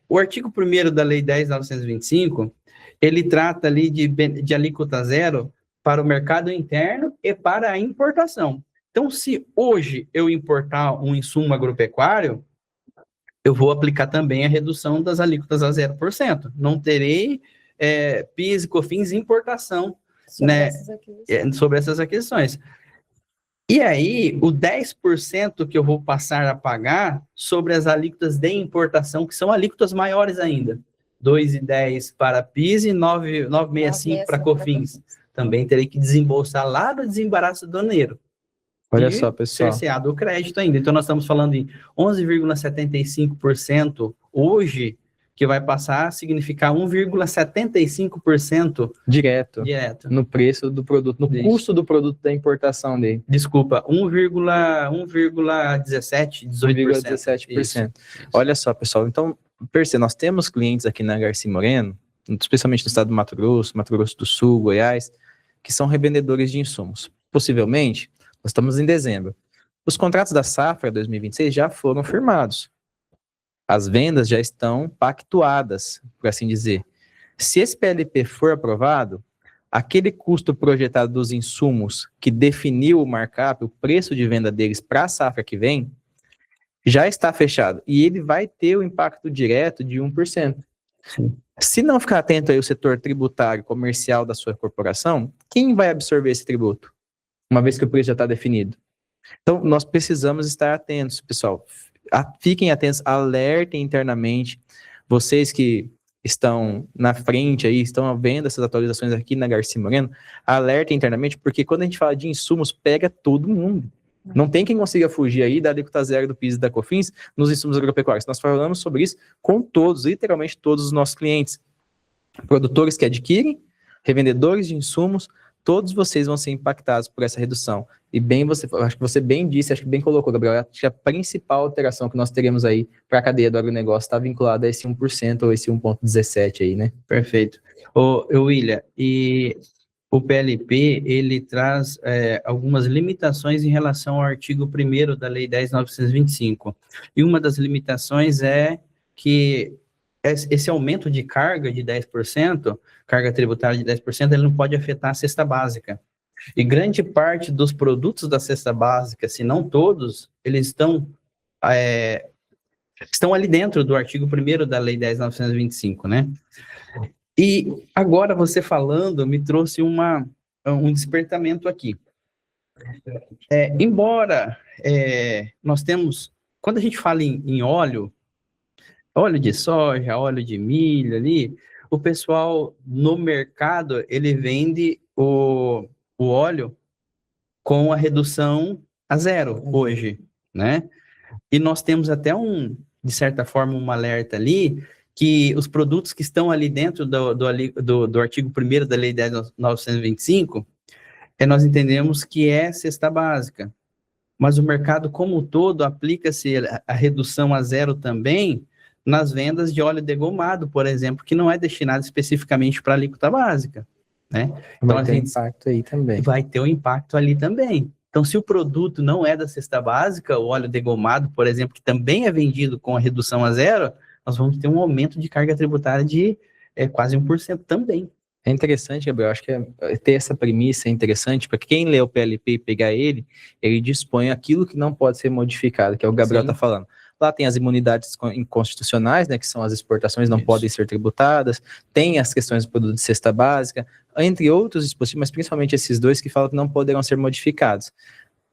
o artigo 1º da Lei 10.925, ele trata ali de alíquota zero para o mercado interno e para a importação. Então, se hoje eu importar um insumo agropecuário, eu vou aplicar também a redução das alíquotas a 0%. Não terei PIS e COFINS importação sobre essas aquisições. E aí, o 10% que eu vou passar a pagar sobre as alíquotas de importação, que são alíquotas maiores ainda. 2,10 para PIS e 9,65 para COFINS. Também terei que desembolsar lá do desembaraço aduaneiro. Olha só, pessoal. Cerceado o crédito ainda. Então, nós estamos falando em 11,75% hoje, que vai passar a significar 1,75% direto no preço do produto, no custo do produto da importação dele. Desculpa, 1,17%, 18%. Isso. Olha só, pessoal, então, perceba, nós temos clientes aqui na Garcia Moreno, especialmente no estado do Mato Grosso do Sul, Goiás, que são revendedores de insumos. Possivelmente, nós estamos em dezembro. Os contratos da safra 2026 já foram firmados. As vendas já estão pactuadas, por assim dizer. Se esse PLP for aprovado, aquele custo projetado dos insumos que definiu o markup, o preço de venda deles para a safra que vem, já está fechado. E ele vai ter o impacto direto de 1%. Sim. Se não ficar atento aí o setor tributário comercial da sua corporação, quem vai absorver esse tributo? Uma vez que o preço já está definido. Então, nós precisamos estar atentos, pessoal. Fiquem atentos, alertem internamente. Vocês que estão na frente aí, estão vendo essas atualizações aqui na Garcia Moreno, alertem internamente, porque quando a gente fala de insumos, pega todo mundo. Não tem quem consiga fugir aí da alíquota zero do PIS e da COFINS nos insumos agropecuários. Nós falamos sobre isso com todos, literalmente todos os nossos clientes. Produtores que adquirem, revendedores de insumos, todos vocês vão ser impactados por essa redução. E acho que você bem disse, acho que bem colocou, Gabriel, acho que a principal alteração que nós teremos aí para a cadeia do agronegócio está vinculada a esse 1% ou esse 1,17 aí, né? Perfeito. William, e o PLP, ele traz algumas limitações em relação ao artigo 1º da Lei 10.925. E uma das limitações é que esse aumento de carga de 10%, carga tributária de 10%, ele não pode afetar a cesta básica. E grande parte dos produtos da cesta básica, se não todos, eles estão ali dentro do artigo 1º da Lei 10.925, né? E agora você falando, me trouxe um despertamento aqui. Embora nós temos, quando a gente fala em óleo de soja, óleo de milho ali, o pessoal no mercado, ele vende o óleo com a redução a zero hoje, né? E nós temos até de certa forma, um alerta ali, que os produtos que estão ali dentro do artigo 1º da Lei 10.925, nós entendemos que é cesta básica. Mas o mercado como um todo aplica-se a redução a zero também nas vendas de óleo degomado, por exemplo, que não é destinado especificamente para a alíquota básica, né? Vai ter impacto aí também. Vai ter um impacto ali também. Então, se o produto não é da cesta básica, o óleo degomado, por exemplo, que também é vendido com a redução a zero, nós vamos ter um aumento de carga tributária de quase 1% também. É interessante, Gabriel, acho que ter essa premissa é interessante, para quem lê o PLP e pegar ele dispõe aquilo que não pode ser modificado, que é o Gabriel está falando. Lá tem as imunidades inconstitucionais, né, que são as exportações não podem ser tributadas, tem as questões do produto de cesta básica, entre outros dispositivos, mas principalmente esses dois que falam que não poderão ser modificados.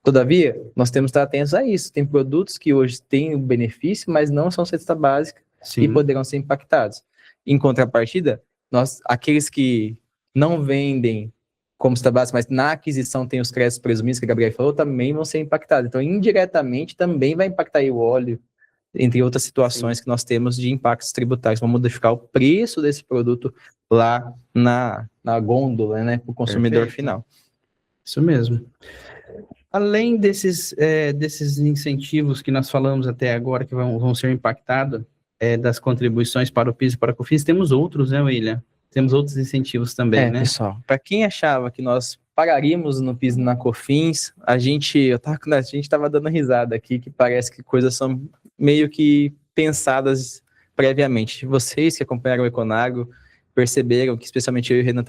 Todavia, nós temos que estar atentos a isso. Tem produtos que hoje têm o benefício, mas não são cesta básica e poderão ser impactados. Em contrapartida, aqueles que não vendem como cesta básica, mas na aquisição tem os créditos presumidos, que a Gabriel falou, também vão ser impactados. Então, indiretamente, também vai impactar aí o óleo, entre outras situações que nós temos de impactos tributários. Vão modificar o preço desse produto lá na gôndola, né, para o consumidor final. Isso mesmo. Além desses incentivos que nós falamos até agora, que vão ser impactados, das contribuições para o PIS e para a COFINS, temos outros, né, William? Temos outros incentivos também, né? Pessoal, para quem achava que nós pararíamos no PIS e na COFINS, a gente estava dando risada aqui, que parece que coisas são meio que pensadas previamente. Vocês que acompanharam o Econagro perceberam que, especialmente eu e o Renan,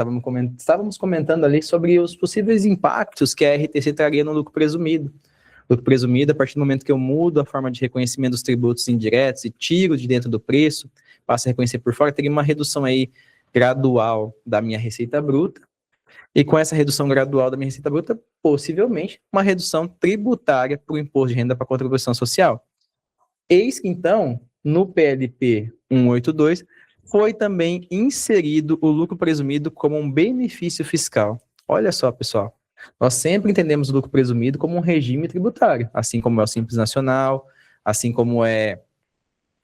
estávamos comentando ali sobre os possíveis impactos que a RTC traria no lucro presumido. Lucro presumido, a partir do momento que eu mudo a forma de reconhecimento dos tributos indiretos e tiro de dentro do preço, passo a reconhecer por fora, teria uma redução aí gradual da minha receita bruta, e com essa redução gradual da minha receita bruta, possivelmente, uma redução tributária para o imposto de renda para a contribuição social. Eis que, então, no PLP 182, foi também inserido o lucro presumido como um benefício fiscal. Olha só, pessoal, nós sempre entendemos o lucro presumido como um regime tributário, assim como é o Simples Nacional, assim como é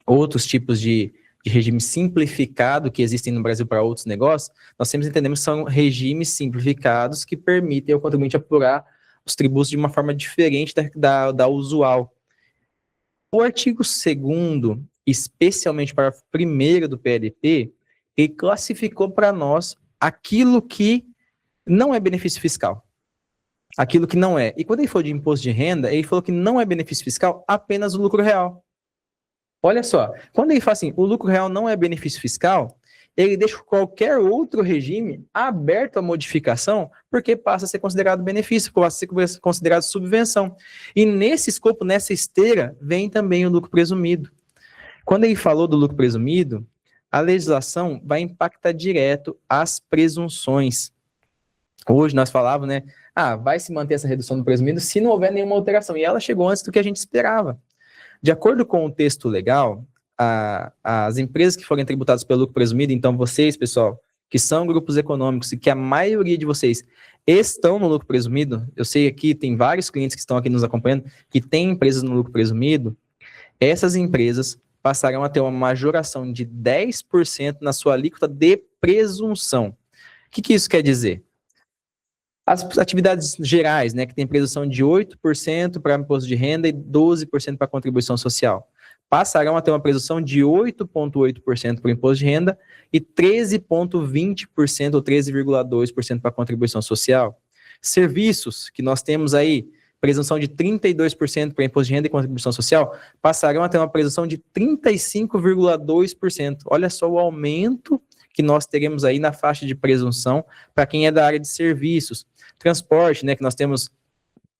outros tipos de regime simplificado que existem no Brasil para outros negócios, nós sempre entendemos que são regimes simplificados que permitem ao contribuinte apurar os tributos de uma forma diferente da usual. O artigo 2º, especialmente para o 1º do PLP, ele classificou para nós aquilo que não é benefício fiscal. Aquilo que não é. E quando ele falou de imposto de renda, ele falou que não é benefício fiscal apenas o lucro real. Olha só, quando ele fala assim, o lucro real não é benefício fiscal, ele deixa qualquer outro regime aberto à modificação, porque passa a ser considerado benefício, passa a ser considerado subvenção. E nesse escopo, nessa esteira, vem também o lucro presumido. Quando ele falou do lucro presumido, a legislação vai impactar direto as presunções. Hoje nós falávamos, né, vai se manter essa redução do presumido se não houver nenhuma alteração. E ela chegou antes do que a gente esperava. De acordo com o texto legal, as empresas que forem tributadas pelo lucro presumido, então vocês, pessoal, que são grupos econômicos e que a maioria de vocês estão no lucro presumido, eu sei aqui, tem vários clientes que estão aqui nos acompanhando, que têm empresas no lucro presumido, essas empresas passarão a ter uma majoração de 10% na sua alíquota de presunção. O que isso quer dizer? As atividades gerais, né, que tem presunção de 8% para imposto de renda e 12% para contribuição social, passarão a ter uma presunção de 8,8% para o imposto de renda e 13,20% ou 13,2% para contribuição social. Serviços, que nós temos aí, presunção de 32% para imposto de renda e contribuição social, passarão a ter uma presunção de 35,2%. Olha só o aumento que nós teremos aí na faixa de presunção para quem é da área de serviços. Transporte, né, que nós temos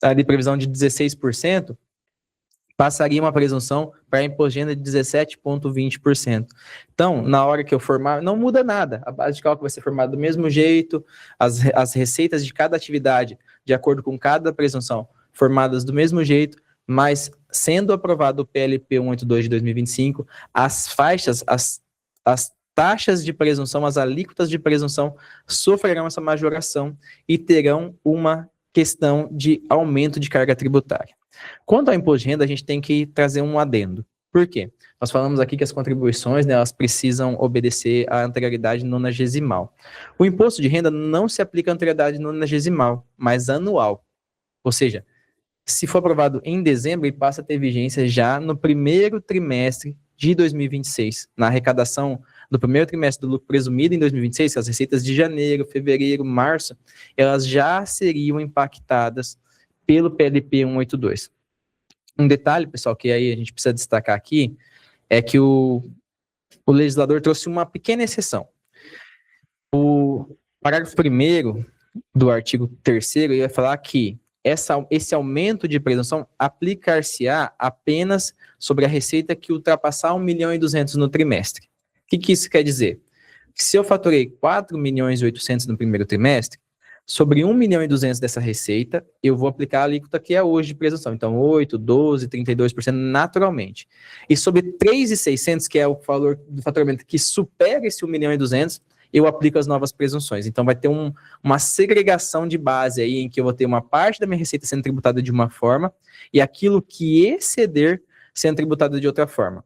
ali previsão de 16%, passaria uma presunção para imposto de renda de 17,20%. Então, na hora que eu formar, não muda nada. A base de cálculo vai ser formada do mesmo jeito, as receitas de cada atividade, de acordo com cada presunção, formadas do mesmo jeito, mas sendo aprovado o PLP 182 de 2025, as faixas, as taxas de presunção, as alíquotas de presunção sofrerão essa majoração e terão uma questão de aumento de carga tributária. Quanto ao imposto de renda, a gente tem que trazer um adendo. Por quê? nós falamos aqui que as contribuições, né, elas precisam obedecer à anterioridade nonagesimal. O imposto de renda não se aplica à anterioridade nonagesimal, mas anual. Ou seja, se for aprovado em dezembro, ele passa a ter vigência já no primeiro trimestre de 2026. Na arrecadação do primeiro trimestre do lucro presumido em 2026, as receitas de janeiro, fevereiro, março, elas já seriam impactadas pelo PLP 182. Um detalhe, pessoal, que aí a gente precisa destacar aqui, é que o legislador trouxe uma pequena exceção. O parágrafo 1º do artigo 3º ia falar que esse aumento de presunção aplicar-se-á apenas sobre a receita que ultrapassar 1.200.000 no trimestre. O que isso quer dizer? Que se eu faturei 4.800.000 no primeiro trimestre, sobre 1.200.000 dessa receita, eu vou aplicar a alíquota que é hoje de presunção. Então, 8%, 12%, 32% naturalmente. E sobre 3.600, que é o valor do faturamento que supera esse 1.200.000, eu aplico as novas presunções. Então, vai ter uma segregação de base aí, em que eu vou ter uma parte da minha receita sendo tributada de uma forma e aquilo que exceder sendo tributado de outra forma.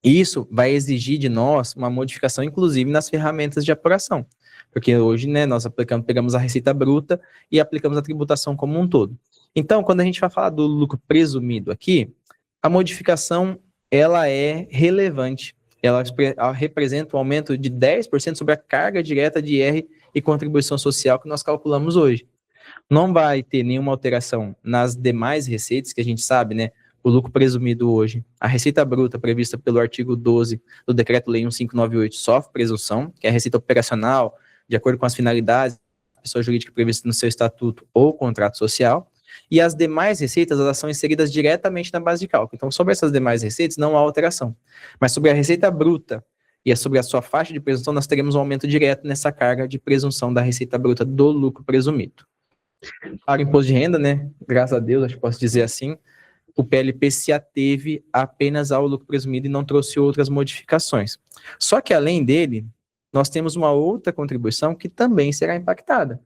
Isso vai exigir de nós uma modificação, inclusive, nas ferramentas de apuração. Porque hoje, né, nós pegamos a receita bruta e aplicamos a tributação como um todo. Então, quando a gente vai falar do lucro presumido aqui, a modificação, ela é relevante. Ela representa um aumento de 10% sobre a carga direta de IR e contribuição social que nós calculamos hoje. Não vai ter nenhuma alteração nas demais receitas, que a gente sabe, né? O lucro presumido hoje, a receita bruta prevista pelo artigo 12 do Decreto-Lei 1598 sofre presunção, que é a receita operacional, de acordo com as finalidades da pessoa jurídica prevista no seu estatuto ou contrato social, e as demais receitas, elas são inseridas diretamente na base de cálculo. Então, sobre essas demais receitas, não há alteração. Mas sobre a receita bruta e sobre a sua faixa de presunção, nós teremos um aumento direto nessa carga de presunção da receita bruta do lucro presumido. Para o imposto de renda, né, graças a Deus, acho que posso dizer assim, o PLP se ateve apenas ao lucro presumido e não trouxe outras modificações. Só que, além dele, nós temos uma outra contribuição que também será impactada,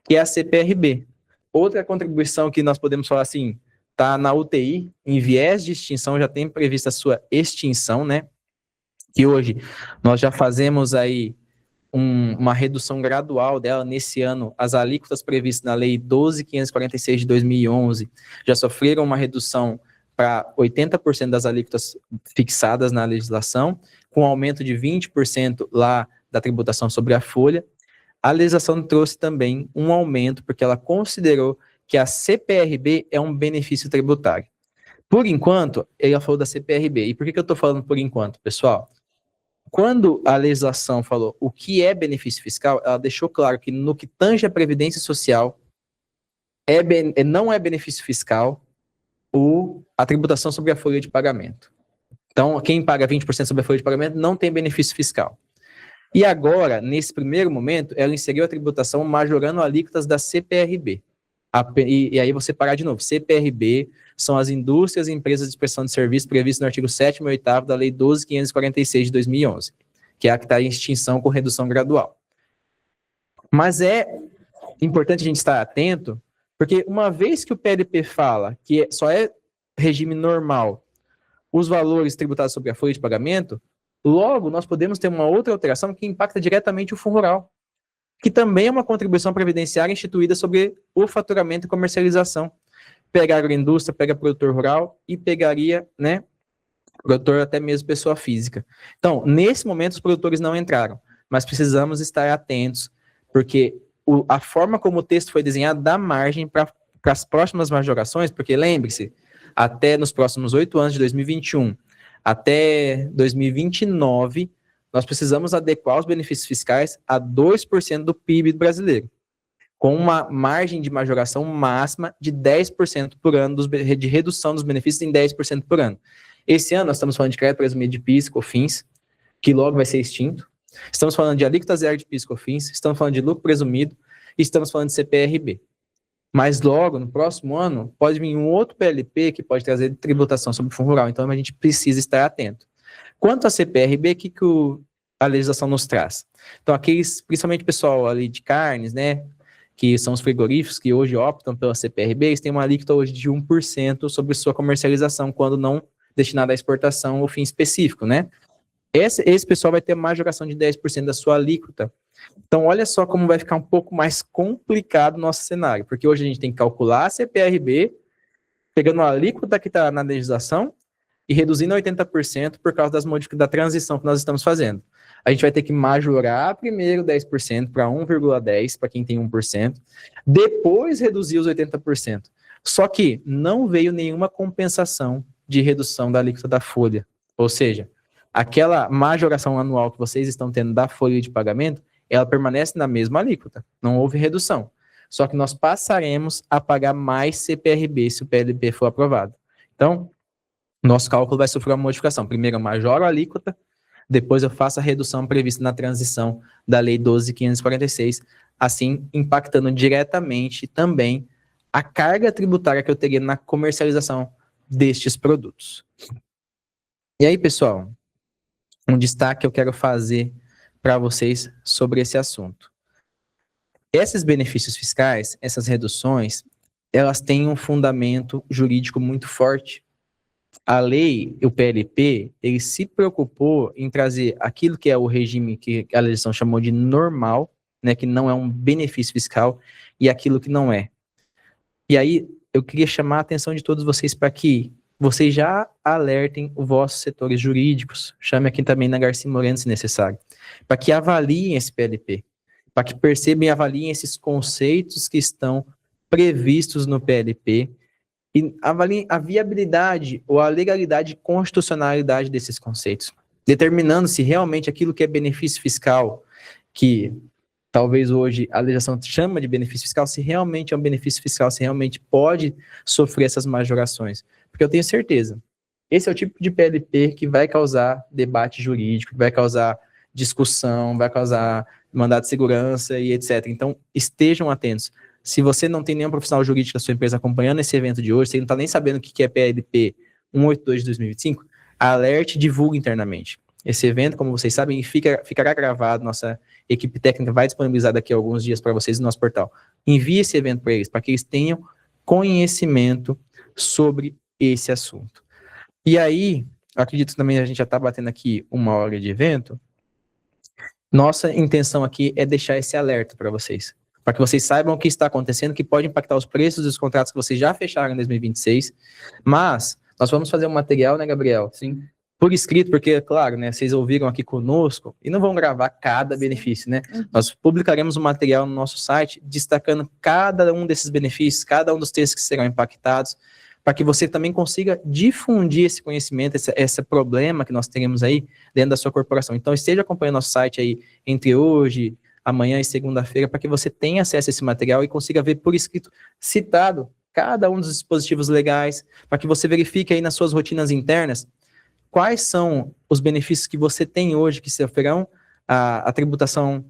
que é a CPRB. Outra contribuição que nós podemos falar assim, está na UTI, em viés de extinção, já tem prevista a sua extinção, né? Que hoje nós já fazemos aí uma redução gradual dela nesse ano. As alíquotas previstas na Lei 12.546 de 2011 já sofreram uma redução para 80% das alíquotas fixadas na legislação, com aumento de 20% lá da tributação sobre a folha. A legislação trouxe também um aumento, porque ela considerou que a CPRB é um benefício tributário. Por enquanto, ela falou da CPRB. E por que eu estou falando por enquanto, pessoal? Quando a legislação falou o que é benefício fiscal, ela deixou claro que no que tange a Previdência Social, não é benefício fiscal a tributação sobre a folha de pagamento. Então, quem paga 20% sobre a folha de pagamento não tem benefício fiscal. E agora, nesse primeiro momento, ela inseriu a tributação majorando alíquotas da CPRB. E aí você parar de novo. CPRB são as indústrias e empresas de prestação de serviço previstas no artigo 7º e 8º da Lei 12.546 de 2011, que é a que está em extinção com redução gradual. Mas é importante a gente estar atento, porque uma vez que o PLP fala que só é regime normal os valores tributados sobre a folha de pagamento, logo nós podemos ter uma outra alteração que impacta diretamente o Fundo Rural, que também é uma contribuição previdenciária instituída sobre o faturamento e comercialização. Pega a agroindústria, pega produtor rural e pegaria, né, produtor até mesmo pessoa física. Então, nesse momento os produtores não entraram, mas precisamos estar atentos, porque a forma como o texto foi desenhado dá margem para as próximas majorações, porque lembre-se, até nos próximos 8 anos, de 2021 até 2029, nós precisamos adequar os benefícios fiscais a 2% do PIB brasileiro, com uma margem de majoração máxima de 10% por ano, de redução dos benefícios em 10% por ano. Esse ano nós estamos falando de crédito presumido de PIS, COFINS, que logo vai ser extinto. Estamos falando de alíquota zero de PIS, COFINS, estamos falando de lucro presumido e estamos falando de CPRB. Mas logo, no próximo ano, pode vir um outro PLP que pode trazer tributação sobre o Fundo Rural, então a gente precisa estar atento. Quanto à CPRB, o que a legislação nos traz? Então, aqueles, principalmente o pessoal ali de carnes, né, que são os frigoríficos que hoje optam pela CPRB, eles têm uma alíquota hoje de 1% sobre sua comercialização, quando não destinada à exportação ou fim específico, né? Esse pessoal vai ter majoração de 10% da sua alíquota. Então, olha só como vai ficar um pouco mais complicado o nosso cenário, porque hoje a gente tem que calcular a CPRB, pegando a alíquota que está na legislação e reduzindo a 80% por causa da transição que nós estamos fazendo. A gente vai ter que majorar primeiro 10% para 1,10% para quem tem 1%, depois reduzir os 80%. Só que não veio nenhuma compensação de redução da alíquota da folha. Ou seja, aquela majoração anual que vocês estão tendo da folha de pagamento, ela permanece na mesma alíquota, não houve redução. Só que nós passaremos a pagar mais CPRB se o PLP for aprovado. Então, nosso cálculo vai sofrer uma modificação. Primeiro eu majoro a alíquota, depois eu faço a redução prevista na transição da Lei 12.546, assim impactando diretamente também a carga tributária que eu teria na comercialização destes produtos. E aí, pessoal, um destaque que eu quero fazer para vocês sobre esse assunto. Esses benefícios fiscais, essas reduções, elas têm um fundamento jurídico muito forte. A lei, o PLP, ele se preocupou em trazer aquilo que é o regime que a legislação chamou de normal, né, que não é um benefício fiscal, e aquilo que não é. E aí, eu queria chamar a atenção de todos vocês para que vocês já alertem os vossos setores jurídicos, chame aqui também na Garcia Moreno, se necessário, para que avaliem esse PLP, para que percebam e avaliem esses conceitos que estão previstos no PLP e avaliem a viabilidade ou a legalidade e constitucionalidade desses conceitos, determinando se realmente aquilo que é benefício fiscal, que talvez hoje a legislação chama de benefício fiscal, se realmente é um benefício fiscal, se realmente pode sofrer essas majorações. Porque eu tenho certeza, esse é o tipo de PLP que vai causar debate jurídico, que vai causar discussão, vai causar mandado de segurança e etc. Então, estejam atentos. Se você não tem nenhum profissional jurídico da sua empresa acompanhando esse evento de hoje, você não está nem sabendo o que é PLP 182 de 2025, alerte e divulgue internamente. Esse evento, como vocês sabem, ficará gravado, nossa equipe técnica vai disponibilizar daqui a alguns dias para vocês no nosso portal. Envie esse evento para eles, para que eles tenham conhecimento sobre esse assunto. E aí, acredito que também a gente já está batendo aqui 1 hora de evento. Nossa intenção aqui é deixar esse alerta para vocês, para que vocês saibam o que está acontecendo, que pode impactar os preços dos contratos que vocês já fecharam em 2026, mas nós vamos fazer um material, né, Gabriel? Sim. Por escrito, porque, claro, né, vocês ouviram aqui conosco e não vão gravar cada benefício, né? Nós publicaremos um material no nosso site destacando cada um desses benefícios, cada um dos textos que serão impactados, para que você também consiga difundir esse conhecimento, esse problema que nós teremos aí dentro da sua corporação. Então, esteja acompanhando nosso site aí entre hoje, amanhã e segunda-feira, para que você tenha acesso a esse material e consiga ver por escrito, citado, cada um dos dispositivos legais, para que você verifique aí nas suas rotinas internas quais são os benefícios que você tem hoje que sofrerão a tributação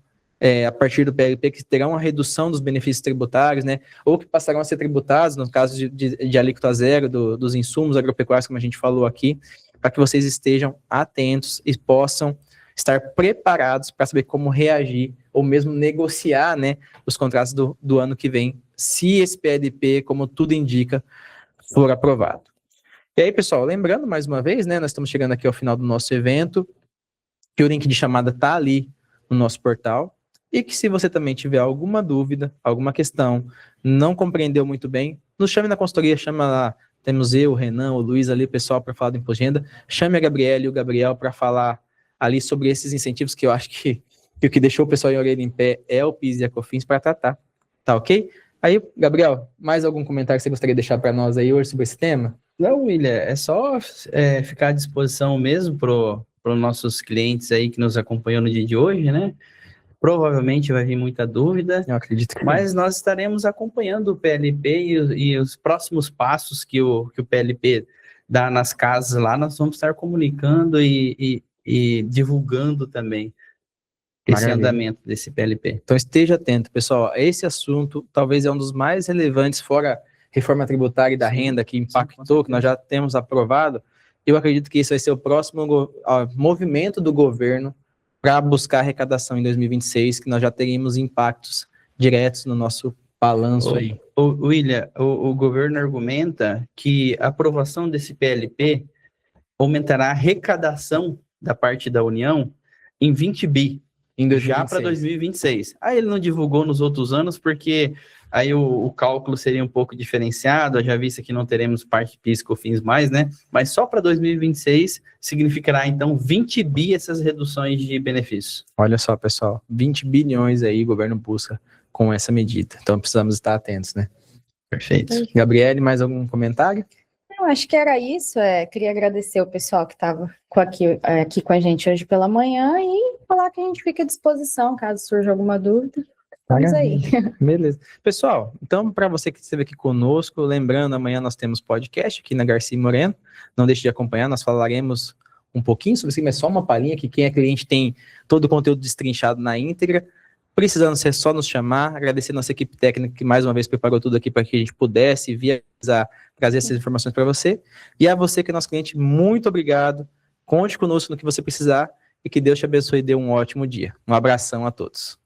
a partir do PLP, que terão a redução dos benefícios tributários, né, ou que passarão a ser tributados, no caso de alíquota zero dos insumos agropecuários, como a gente falou aqui, para que vocês estejam atentos e possam estar preparados para saber como reagir, ou mesmo negociar, né, os contratos do ano que vem, se esse PLP, como tudo indica, for aprovado. E aí, pessoal, lembrando mais uma vez, né, nós estamos chegando aqui ao final do nosso evento, que o link de chamada está ali no nosso portal, e que se você também tiver alguma dúvida, alguma questão, não compreendeu muito bem, nos chame na consultoria, chama lá, temos eu, o Renan, o Luiz ali, o pessoal para falar do imposto de renda, chame a Gabriela e o Gabriel para falar ali sobre esses incentivos, que eu acho que o que deixou o pessoal em orelha em pé é o PIS e a COFINS para tratar, tá ok? Aí, Gabriel, mais algum comentário que você gostaria de deixar para nós aí hoje sobre esse tema? Não, William, é só ficar à disposição mesmo para os nossos clientes aí que nos acompanham no dia de hoje, né? Provavelmente vai vir muita dúvida, Eu acredito que mas nós estaremos acompanhando o PLP e os próximos passos que o PLP dá nas casas lá, nós vamos estar comunicando e divulgando também esse andamento desse PLP. Então esteja atento, pessoal. Esse assunto talvez é um dos mais relevantes, fora reforma tributária e da renda, que impactou, que nós já temos aprovado. Eu acredito que esse vai ser o próximo movimento do governo para buscar arrecadação em 2026, que nós já teríamos impactos diretos no nosso balanço aí. William, o governo argumenta que a aprovação desse PLP aumentará a arrecadação da parte da União em 20 bi, Em já para 2026. Aí ele não divulgou nos outros anos, porque aí o cálculo seria um pouco diferenciado, já vista que não teremos parte PIS e COFINS mais, né? Mas só para 2026 significará, então, 20 bi essas reduções de benefícios. Olha só, pessoal, 20 bilhões aí o governo busca com essa medida. Então precisamos estar atentos, né? Perfeito. Gabriele, mais algum comentário? Eu acho que era isso. Queria agradecer o pessoal que estava aqui com a gente hoje pela manhã e falar que a gente fica à disposição caso surja alguma dúvida. Estamos aí. Beleza. Pessoal, então, para você que esteve aqui conosco, lembrando, amanhã nós temos podcast aqui na Garcia Moreno. Não deixe de acompanhar, nós falaremos um pouquinho sobre isso, mas só uma palhinha, que quem é cliente tem todo o conteúdo destrinchado na íntegra. Precisando ser só nos chamar, agradecer nossa equipe técnica que mais uma vez preparou tudo aqui para que a gente pudesse viabilizar, trazer essas informações para você. E a você que é nosso cliente, muito obrigado. Conte conosco no que você precisar e que Deus te abençoe e dê um ótimo dia. Um abração a todos.